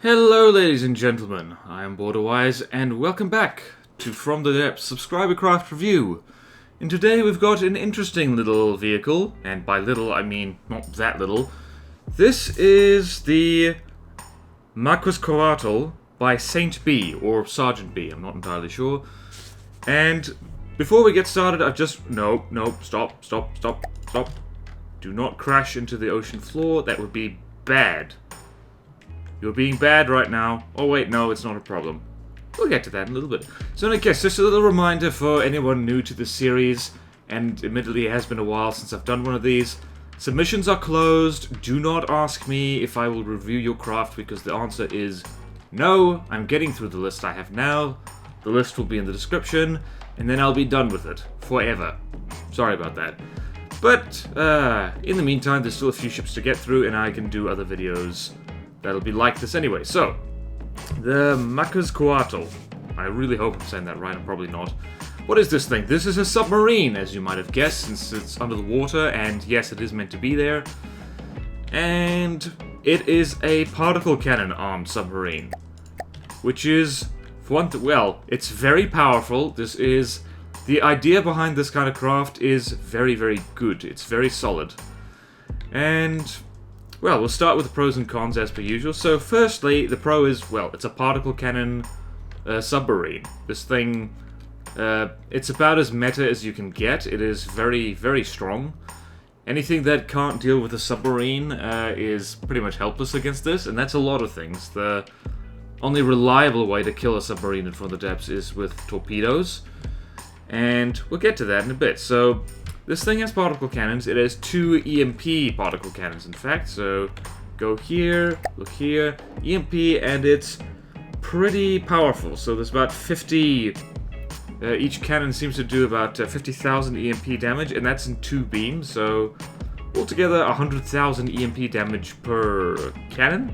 Hello ladies and gentlemen, I am Borderwise and welcome back to From the Depths Subscriber Craft Review. And today we've got an interesting little vehicle, and by little I mean not that little. This is the Maquizcoatl by Saint B, or Sergeant B, I'm not entirely sure. And before we get started, stop. Do not crash into the ocean floor, that would be bad. You're being bad right now. Oh wait, no, it's not a problem. We'll get to that in a little bit. So I guess just a little reminder for anyone new to the series, and admittedly it has been a while since I've done one of these. Submissions are closed. Do not ask me if I will review your craft, because the answer is no. I'm getting through the list I have now. The list will be in the description, and then I'll be done with it. Forever. Sorry about that. But, in the meantime, there's still a few ships to get through, and I can do other videos that'll be like this anyway. So, the Maquizcoatl. I really hope I'm saying that right, I'm probably not. What is this thing? This is a submarine, as you might have guessed, since it's under the water, and yes, it is meant to be there. And it is a particle cannon armed submarine, which is, for one thing, well, it's very powerful. The idea behind this kind of craft is very, very good. It's very solid. And well, we'll start with the pros and cons as per usual. So firstly, the pro is, well, it's a particle cannon submarine. This thing, it's about as meta as you can get. It is very, very strong. Anything that can't deal with a submarine is pretty much helpless against this, and that's a lot of things. The only reliable way to kill a submarine in From the Depths is with torpedoes, and we'll get to that in a bit. So this thing has particle cannons. It has 2 EMP particle cannons, in fact. So go here, look here, EMP, and it's pretty powerful. So there's about 50. Each cannon seems to do about 50,000 EMP damage, and that's in 2 beams. So altogether, 100,000 EMP damage per cannon,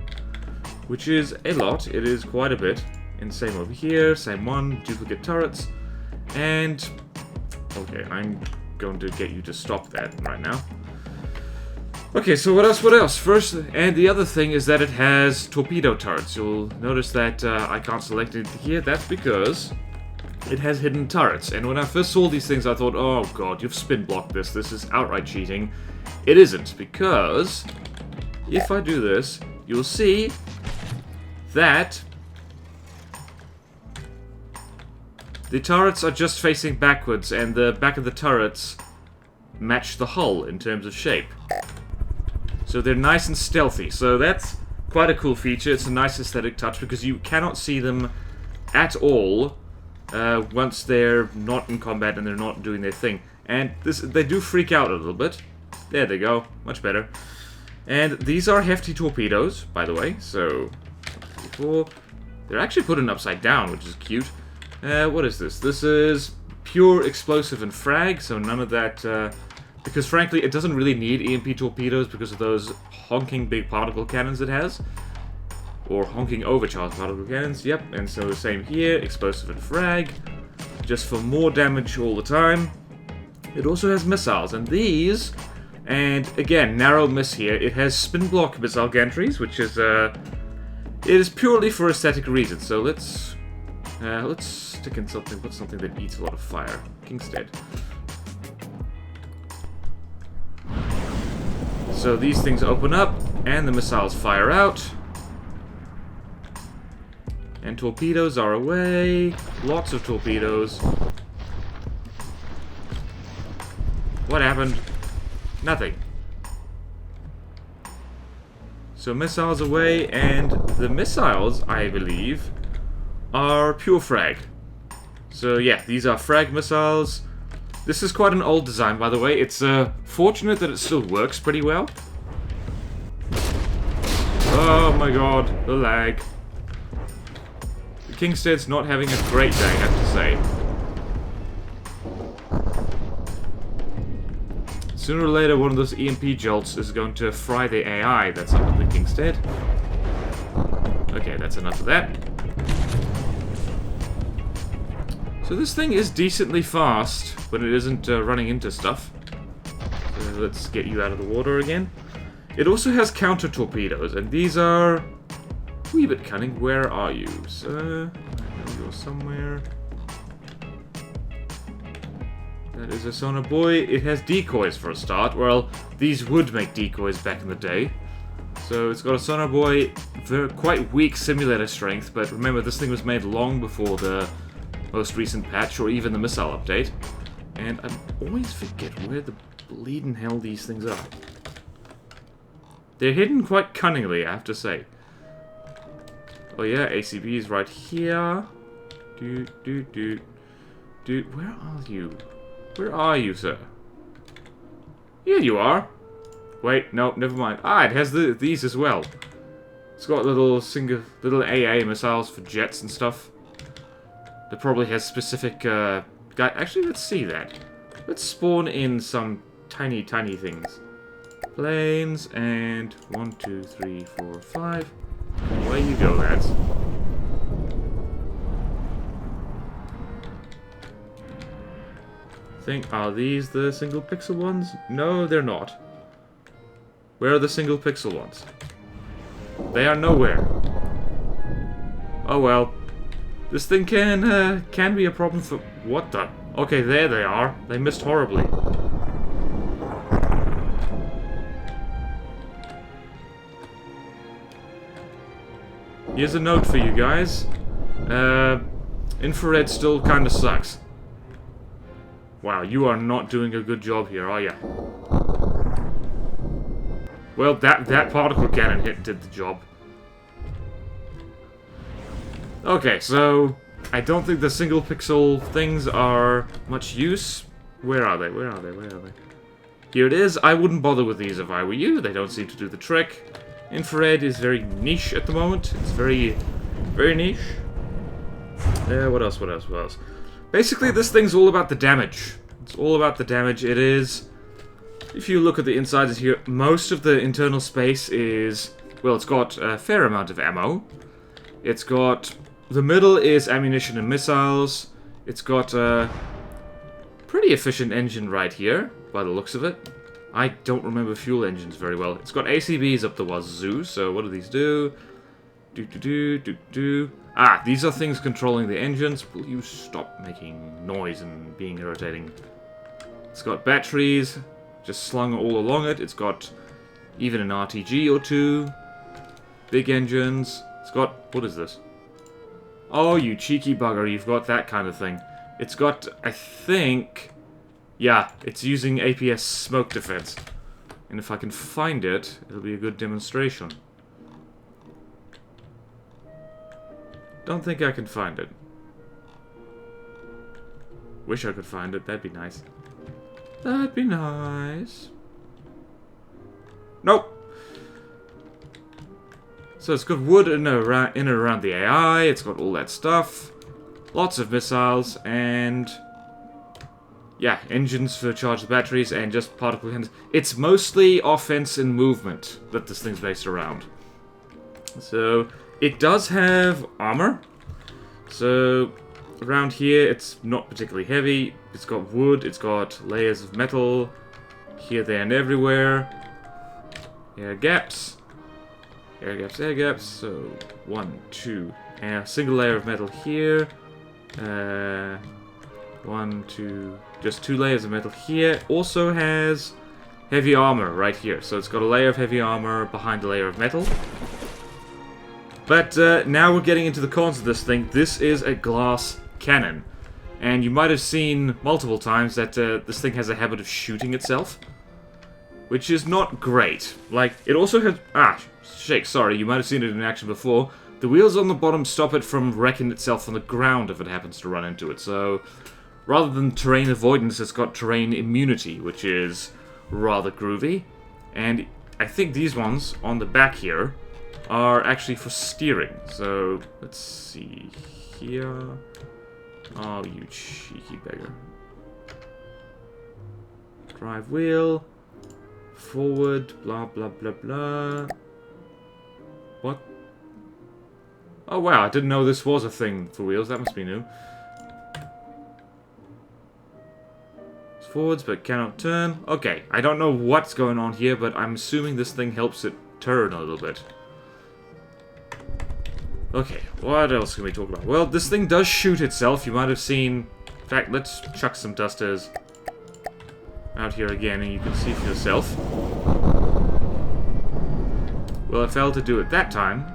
which is a lot. It is quite a bit. And same over here, same one, duplicate turrets, and okay, I'm going to get you to stop that right now. Okay, so what else? First, and the other thing is that it has torpedo turrets. You'll notice that I can't select it here. That's because it has hidden turrets. And when I first saw these things, I thought, oh god, you've spin blocked this. This is outright cheating. It isn't, because if I do this, you'll see that the turrets are just facing backwards, and the back of the turrets match the hull in terms of shape. So they're nice and stealthy. So that's quite a cool feature. It's a nice aesthetic touch, because you cannot see them at all once they're not in combat and they're not doing their thing. And they do freak out a little bit. There they go. Much better. And these are hefty torpedoes, by the way. So, they're actually put in upside down, which is cute. What is this? This is pure explosive and frag, so none of that, because frankly it doesn't really need EMP torpedoes because of those honking big particle cannons it has. Or honking overcharged particle cannons, yep, and so the same here, explosive and frag, just for more damage all the time. It also has missiles, and these, and again, narrow miss here, it has spin block missile gantries, which is, it is purely for aesthetic reasons, so let's stick in something, put something that eats a lot of fire. Kingstead. So these things open up, and the missiles fire out. And torpedoes are away. Lots of torpedoes. What happened? Nothing. So missiles away, and the missiles, I believe, are pure frag. So yeah, these are frag missiles. This is quite an old design, by the way. It's fortunate that it still works pretty well. Oh my god, the lag. The Kingstead's not having a great day, I have to say. Sooner or later, one of those EMP jolts is going to fry the AI that's under the Kingstead. Okay, that's enough of that. So this thing is decently fast when it isn't running into stuff. So let's get you out of the water again. It also has counter torpedoes, and these are wee bit cunning. Where are you, sir? I know you're somewhere. That is a sonar boy. It has decoys for a start. Well, these would make decoys back in the day. So it's got a sonar buoy, quite weak simulator strength, but remember this thing was made long before the most recent patch or even the missile update. And I always forget where the bleeding hell these things are. They're hidden quite cunningly, I have to say. Oh yeah, ACB is right here. Dude, where are you? Where are you, sir? Here you are. Wait, no, never mind. Ah, it has these as well. It's got little AA missiles for jets and stuff. It probably has specific actually, let's see that. Let's spawn in some tiny things. Planes and 1, 2, 3, 4, 5. Away you go, lads. Are these the single pixel ones? No, they're not. Where are the single pixel ones? They are nowhere. Oh well. This thing can be a problem for... What the... Okay, there they are. They missed horribly. Here's a note for you guys. Infrared still kinda sucks. Wow, you are not doing a good job here, are ya? Well, that particle cannon did the job. Okay, so I don't think the single pixel things are much use. Where are they? Where are they? Where are they? Here it is. I wouldn't bother with these if I were you. They don't seem to do the trick. Infrared is very niche at the moment. It's very niche. What else? What else? What else? Basically, this thing's all about the damage. It's all about the damage. It is... If you look at the insides here, most of the internal space is... Well, it's got a fair amount of ammo. It's got... The middle is ammunition and missiles. It's got a pretty efficient engine right here, by the looks of it. I don't remember fuel engines very well. It's got ACBs up the wazoo, so what do these do? Ah, these are things controlling the engines. Will you stop making noise and being irritating? It's got batteries just slung all along it. It's got even an RTG or two. Big engines. It's got... What is this? Oh, you cheeky bugger, you've got that kind of thing. It's got, I think... Yeah, it's using APS smoke defense. And if I can find it, it'll be a good demonstration. Don't think I can find it. Wish I could find it, that'd be nice. That'd be nice. Nope! So it's got wood in and around the AI, it's got all that stuff. Lots of missiles, and... Yeah, engines for charge the batteries, and just particle cannons. It's mostly offense and movement that this thing's based around. So, it does have armor. So, around here, it's not particularly heavy. It's got wood, it's got layers of metal. Here, there, and everywhere. Air gaps. Air gaps, air gaps. So, 1, 2. And a single layer of metal here. 1, 2... Just 2 layers of metal here. Also has heavy armor right here. So it's got a layer of heavy armor behind a layer of metal. But now we're getting into the cons of this thing. This is a glass cannon. And you might have seen multiple times that this thing has a habit of shooting itself. Which is not great. Like, it also has... Ah, shake, sorry. You might have seen it in action before. The wheels on the bottom stop it from wrecking itself on the ground if it happens to run into it. So... Rather than terrain avoidance, it's got terrain immunity, which is rather groovy. And I think these ones on the back here are actually for steering. So, let's see here. Oh, you cheeky beggar. Drive wheel. Forward, blah, blah, blah, blah. What? Oh, wow, I didn't know this was a thing for wheels. That must be new. Forwards, but cannot turn. Okay, I don't know what's going on here, but I'm assuming this thing helps it turn a little bit. Okay, what else can we talk about? Well, this thing does shoot itself. You might have seen... In fact, let's chuck some dusters out here again, and you can see for yourself. Well, I failed to do it that time.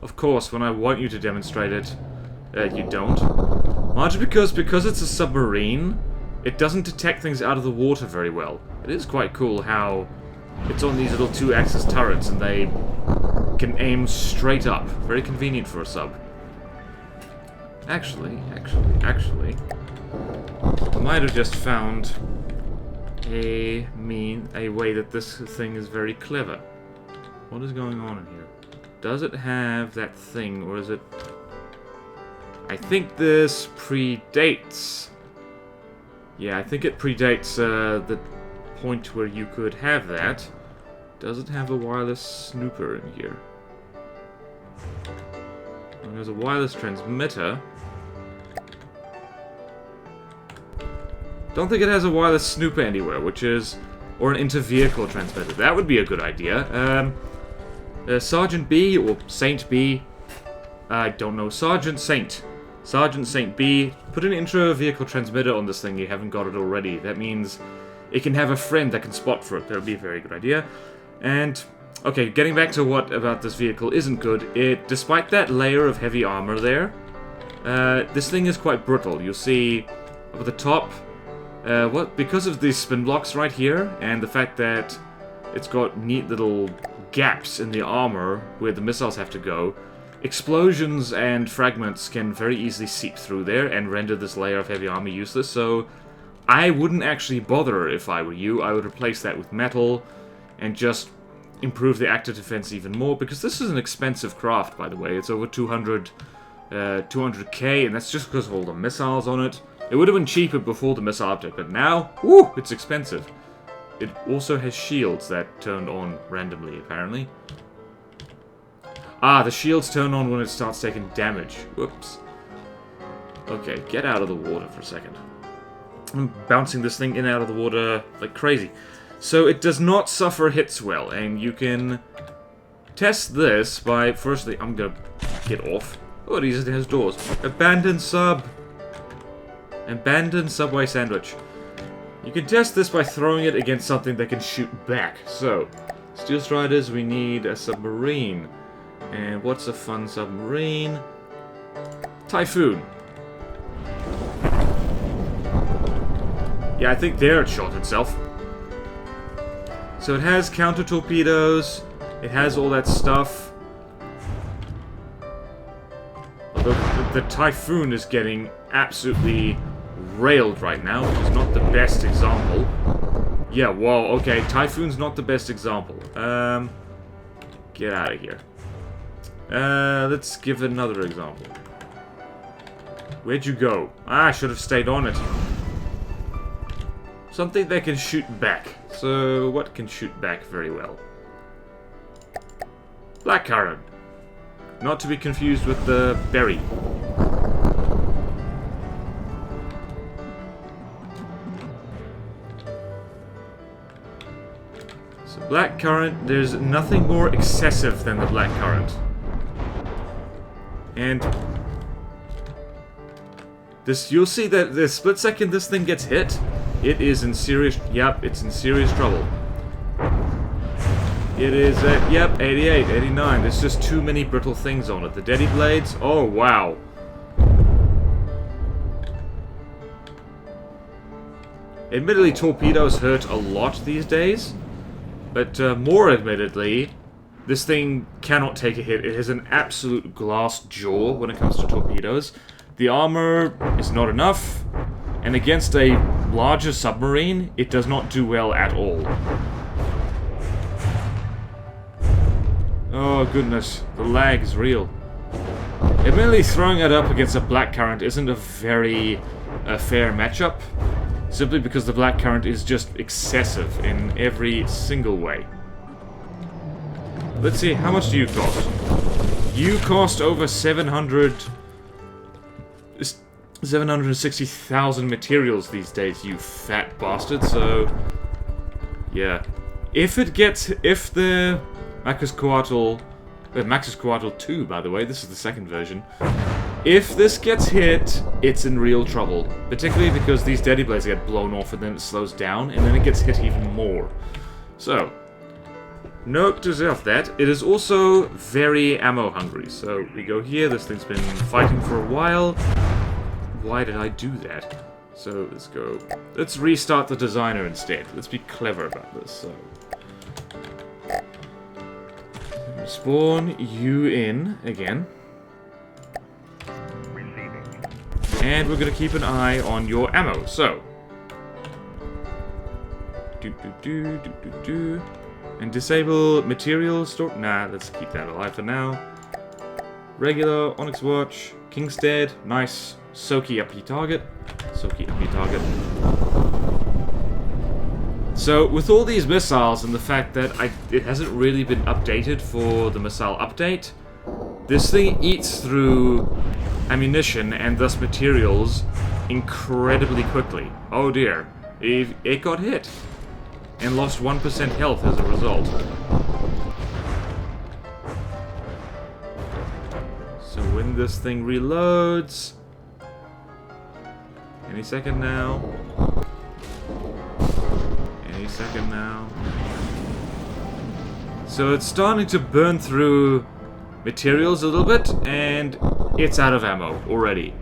Of course, when I want you to demonstrate it, you don't. Largely because it's a submarine, it doesn't detect things out of the water very well. It is quite cool how it's on these little 2-axis turrets and they can aim straight up. Very convenient for a sub. Actually, I might have just found a way that this thing is very clever. What is going on in here? Does it have that thing, or is it... I think this predates... Yeah, I think it predates the point where you could have that. Does it have a wireless snooper in here? And there's a wireless transmitter. Don't think it has a wireless snooper anywhere, which is... Or an inter-vehicle transmitter. That would be a good idea. Sergeant B, or Saint B, I don't know, Sergeant Saint B, put an intra-vehicle transmitter on this thing, you haven't got it already. That means it can have a friend that can spot for it. That would be a very good idea. And, okay, getting back to what about this vehicle isn't good, despite that layer of heavy armor there, this thing is quite brittle. You'll see up at the top, because of these spin blocks right here, and the fact that it's got neat little gaps in the armor where the missiles have to go, explosions and fragments can very easily seep through there and render this layer of heavy armor useless, so I wouldn't actually bother if I were you. I would replace that with metal and just improve the active defense even more, because this is an expensive craft, by the way. It's over 200k, and that's just because of all the missiles on it. It would have been cheaper before the missile update, but now, woo, it's expensive. It also has shields that turn on randomly, apparently. Ah, the shields turn on when it starts taking damage. Whoops. Okay, get out of the water for a second. I'm bouncing this thing in and out of the water like crazy. So it does not suffer hits well, and you can test this by... Firstly, I'm gonna get off. Oh, it has doors. Abandoned sub. Abandoned Subway sandwich. You can test this by throwing it against something that can shoot back. So, Steel Striders, we need a submarine. And what's a fun submarine? Typhoon. Yeah, I think there it shot itself. So it has counter torpedoes. It has all that stuff. Although the Typhoon is getting absolutely railed right now, which is not the best example. Yeah, whoa, okay, Typhoon's not the best example. Get out of here. Let's give another example. Where'd you go? Ah, I should have stayed on it. Something that can shoot back. So, what can shoot back very well? Blackcurrant. Not to be confused with the berry. So blackcurrant, there's nothing more excessive than the blackcurrant. And this, you'll see that the split second this thing gets hit, it is in serious, yep, it's in serious trouble. It is at, yep, 88, 89. There's just too many brittle things on it. The Deadly Blades, oh wow. Admittedly, torpedoes hurt a lot these days, but more admittedly, this thing cannot take a hit. It has an absolute glass jaw when it comes to torpedoes. The armor is not enough, and against a larger submarine, it does not do well at all. Oh goodness, the lag is real. Admittedly, throwing it up against a blackcurrant isn't a very fair matchup, simply because the blackcurrant is just excessive in every single way. Let's see, how much do you cost? You cost over 700... 760,000 materials these days, you fat bastard, so... yeah. If the Maquizcoatl... Maquizcoatl 2, by the way, this is the second version. If this gets hit, it's in real trouble. Particularly because these Deadly Blades get blown off and then it slows down, and then it gets hit even more. So, note to self that it is also very ammo hungry. So, we go here, this thing's been fighting for a while. Why did I do that? So, let's go. Let's restart the designer instead. Let's be clever about this, so... spawn you in again. And we're gonna keep an eye on your ammo, so... And disable material store... Nah, let's keep that alive for now. Regular, Onyx Watch, Kingstead, nice. Soaky up your target. Soaky up your target. So, with all these missiles and the fact that it hasn't really been updated for the missile update, this thing eats through ammunition and thus materials incredibly quickly. Oh dear. It got hit. And lost 1% health as a result. So when this thing reloads... any second now. Any second now. So it's starting to burn through materials a little bit, and it's out of ammo already.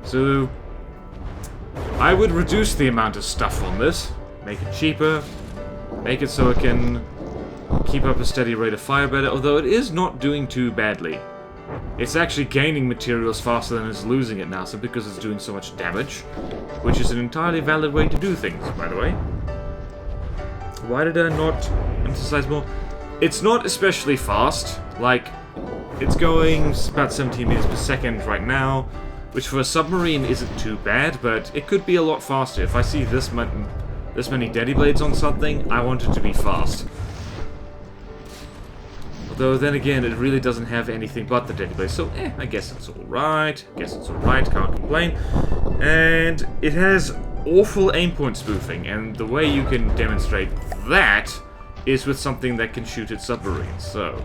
So I would reduce the amount of stuff on this, make it cheaper, make it so it can keep up a steady rate of fire better, although it is not doing too badly. It's actually gaining materials faster than it's losing it now, so because it's doing so much damage, which is an entirely valid way to do things, by the way. Why did I not emphasize more? It's not especially fast, like, it's going about 17 meters per second right now, which for a submarine isn't too bad, but it could be a lot faster. If I see this many Deadly Blades on something, I want it to be fast. Although, then again, it really doesn't have anything but the Deadly Blades, so I guess it's alright. Can't complain. And it has awful aim point spoofing, and the way you can demonstrate that is with something that can shoot at submarines. So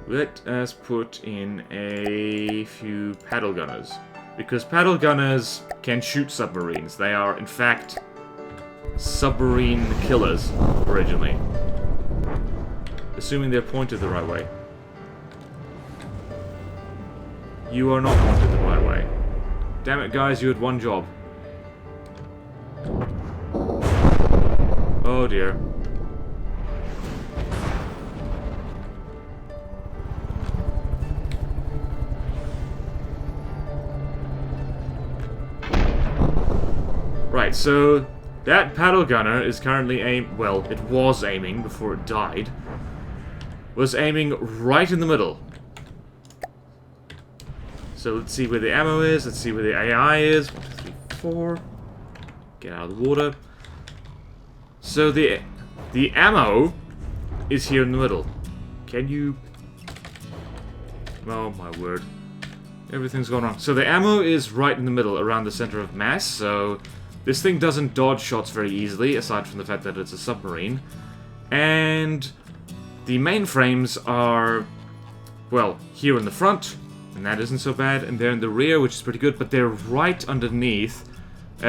let us put in a few paddle gunners, because paddle gunners can shoot submarines. They are, in fact, submarine killers originally, assuming they're pointed the right way. You are not pointed the right way. Damn it, guys, you had one job. Oh dear. Right, so that paddle gunner is currently well, it was aiming before it died. Was aiming right in the middle. So let's see where the ammo is, let's see where the AI is. 1, 2, 3, 4. Get out of the water. So the ammo is here in the middle. Can you... oh my word. Everything's going wrong. So the ammo is right in the middle, around the center of mass, so this thing doesn't dodge shots very easily, aside from the fact that it's a submarine. And the mainframes are, well, here in the front, and that isn't so bad, and they're in the rear, which is pretty good, but they're right underneath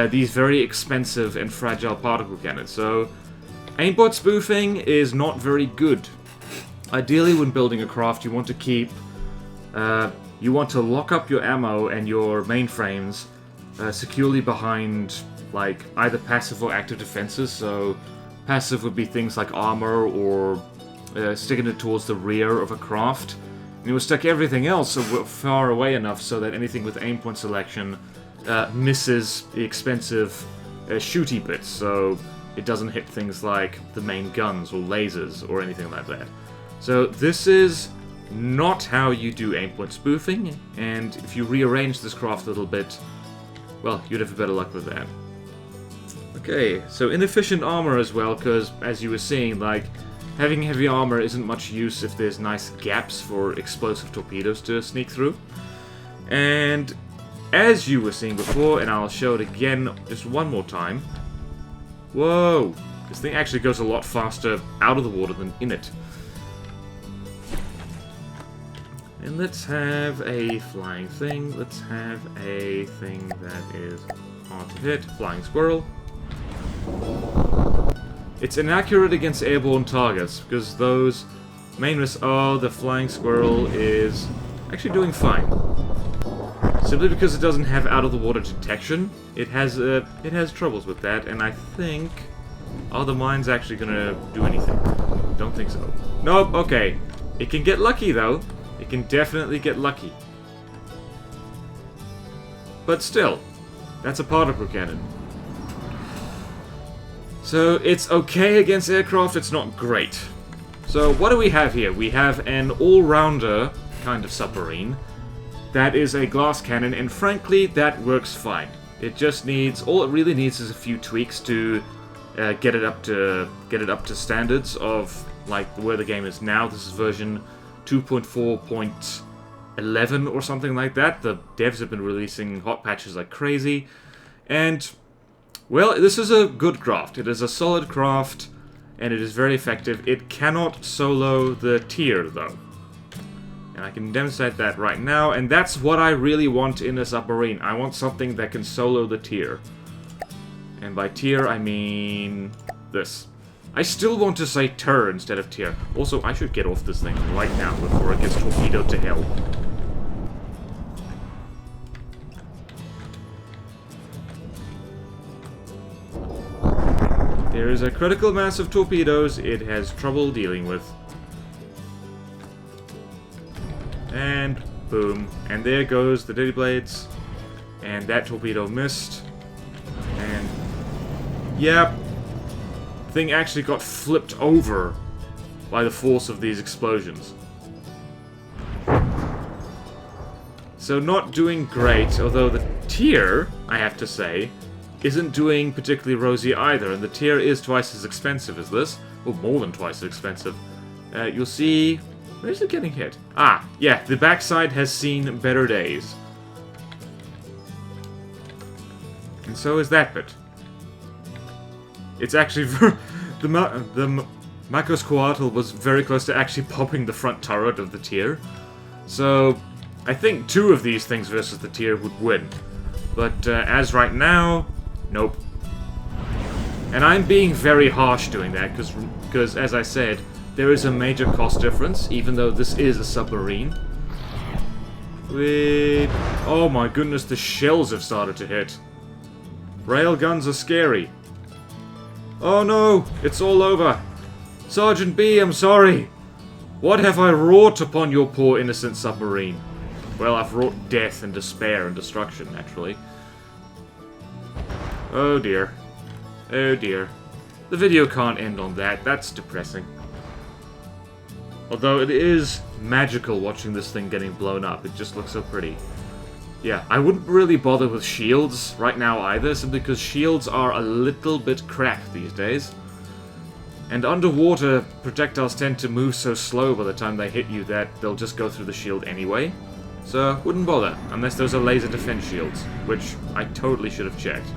these very expensive and fragile particle cannons. So aimbot spoofing is not very good. Ideally, when building a craft, you want to keep... you want to lock up your ammo and your mainframes securely behind, like, either passive or active defenses. So passive would be things like armor or sticking it towards the rear of a craft. And you will stick everything else far away enough so that anything with aim point selection misses the expensive shooty bits, so it doesn't hit things like the main guns or lasers or anything like that. So this is not how you do aim point spoofing, and if you rearrange this craft a little bit, well, you'd have better luck with that. Okay, so inefficient armor as well, because as you were seeing, like, having heavy armor isn't much use if there's nice gaps for explosive torpedoes to sneak through. And as you were seeing before, and I'll show it again just one more time. Whoa! This thing actually goes a lot faster out of the water than in it. And let's have a flying thing. Let's have a thing that is hard to hit. Flying squirrel. It's inaccurate against airborne targets, because those main risks... Oh, the flying squirrel is actually doing fine. Simply because it doesn't have out-of-the-water detection. It has troubles with that, and I think... Are the mines actually gonna do anything? Don't think so. Nope, okay. It can get lucky, though. It can definitely get lucky. But still, that's a particle cannon. So, it's okay against aircraft, it's not great. So, what do we have here? We have an all-rounder kind of submarine. That is a glass cannon, and frankly, that works fine. It just needs... All it really needs is a few tweaks to get it up to standards of, like, where the game is now. This is version 2.4.11 or something like that. The devs have been releasing hot patches like crazy. And, well, this is a good craft. It is a solid craft, and it is very effective. It cannot solo the tier, though. And I can demonstrate that right now, and that's what I really want in a submarine. I want something that can solo the tier. And by tier, I mean this. I still want to say tur instead of tier. Also, I should get off this thing right now before it gets torpedoed to hell. There is a critical mass of torpedoes it has trouble dealing with. And boom. And there goes the Diddy Blades. And that torpedo missed. And yep. Thing actually got flipped over by the force of these explosions. So not doing great, although the tier, I have to say, isn't doing particularly rosy either, and the tier is twice as expensive as this, or more than twice as expensive. You'll see... Where is it getting hit? Ah, yeah, the backside has seen better days. And so is that bit. It's actually... the Maquizcoatl was very close to actually popping the front turret of the tier. So, I think 2 of these things versus the tier would win. But as right now, nope. And I'm being very harsh doing that, because as I said, there is a major cost difference, even though this is a submarine. Wait... Oh my goodness, the shells have started to hit. Railguns are scary. Oh no, it's all over. Sergeant B, I'm sorry. What have I wrought upon your poor innocent submarine? Well, I've wrought death and despair and destruction, naturally. Oh dear. Oh dear. The video can't end on that. That's depressing. Although it is magical watching this thing getting blown up. It just looks so pretty. Yeah, I wouldn't really bother with shields right now either, simply because shields are a little bit crap these days. And underwater, projectiles tend to move so slow by the time they hit you that they'll just go through the shield anyway. So, wouldn't bother, unless those are laser defense shields, which I totally should have checked.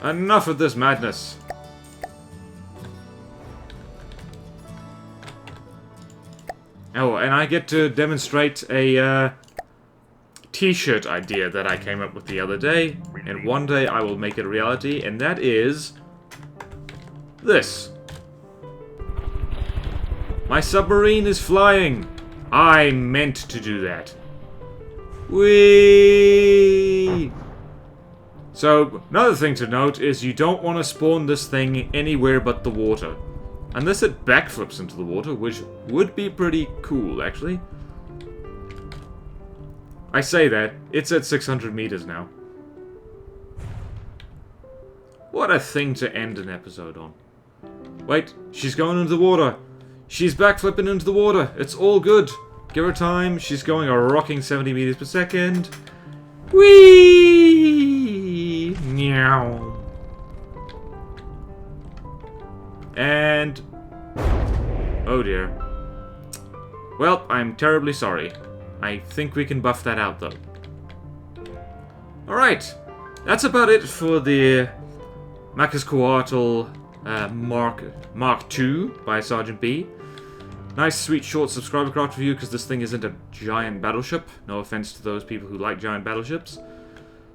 Enough of this madness! Oh, and I get to demonstrate a t-shirt idea that I came up with the other day, and one day I will make it a reality, and that is... this. My submarine is flying! I meant to do that. Whee! So, another thing to note is you don't want to spawn this thing anywhere but the water. Unless it backflips into the water, which would be pretty cool, actually. I say that, it's at 600 meters now. What a thing to end an episode on. Wait, she's going into the water. She's backflipping into the water. It's all good. Give her time. She's going a rocking 70 meters per second. Whee! Meow. And... oh dear. Well, I'm terribly sorry. I think we can buff that out, though. Alright, that's about it for the Maquizcoatl Mark II by Sergeant B. Nice, sweet, short subscriber craft review, because this thing isn't a giant battleship. No offense to those people who like giant battleships.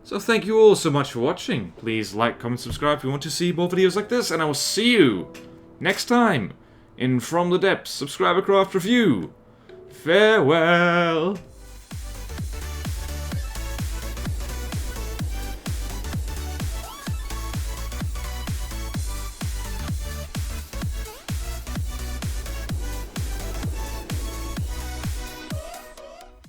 So thank you all so much for watching. Please like, comment, subscribe if you want to see more videos like this, and I will see you next time in From the Depths Subscriber Craft Review. Farewell!